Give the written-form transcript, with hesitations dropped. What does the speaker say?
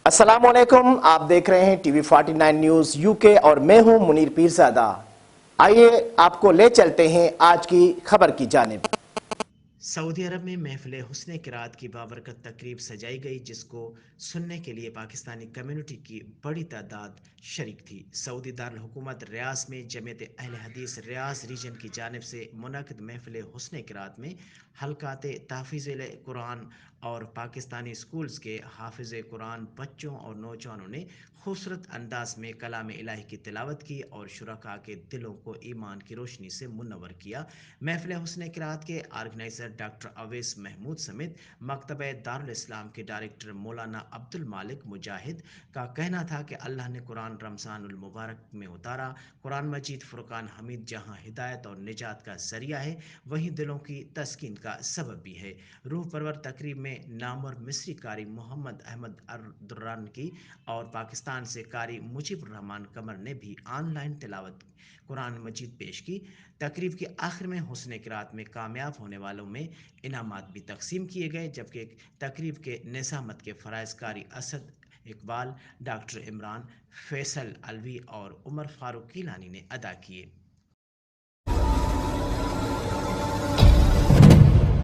अस्सलामुअलैकुम, आप देख रहे हैं टीवी 49 न्यूज यूके और मैं हूं मुनीर पीरजादा। आइए आपको ले चलते हैं आज की खबर की जानिब। सऊदी अरब में महफिल हुस्न किरात की बाबरकत तकरीब सजाई गई, जिसको सुनने के लिए पाकिस्तानी कम्युनिटी की बड़ी तादाद शरीक थी। सऊदी दारुल हुकूमत रियाज में जमीयत अहले हदीस रियाज रीजन की जानिब से मुनक़िद महफिल हुस्न किरात में हलकात तहफ़ीज़ कुरान और पाकिस्तानी स्कूल्स के हाफिज़ कुरान बच्चों और नौजवानों ने खूबसूरत अंदाज में कलाम इलाही की तिलावत की और शुरका के दिलों को ईमान की रोशनी से मुनव्वर किया। महफिल हुस्न किरात के आर्गेनाइज़र डॉक्टर अवैस महमूद समेत मकतब दारुल इस्लाम के डायरेक्टर मौलाना अब्दुल मालिक मुजाहिद का कहना था कि अल्लाह ने कुरान रमज़ानुल मुबारक में उतारा। कुरान मजीद फ़ुरक़ान हमीद जहाँ हिदायत और निजात का ज़रिया है, वहीं दिलों की तस्कीन का सबब भी है। रूह परवर तकरीब में नामवर मिस्री कारी मोहम्मद अहमद अर्दुर्रान की और पाकिस्तान से कारी मुजीबुर रहमान कमर ने भी ऑनलाइन तिलावत कुरान मजीद पेश की। तकरीब के आखिर में हुस्न किरात में कामयाब होने वालों में इनामात भी तकसीम किए गए, जबकि तकरीब के निज़ामत के फ़राइज़ कारी असद इकबाल, डॉक्टर इमरान, फैसल अलवी और उमर फारूक कीलानी ने अदा किए।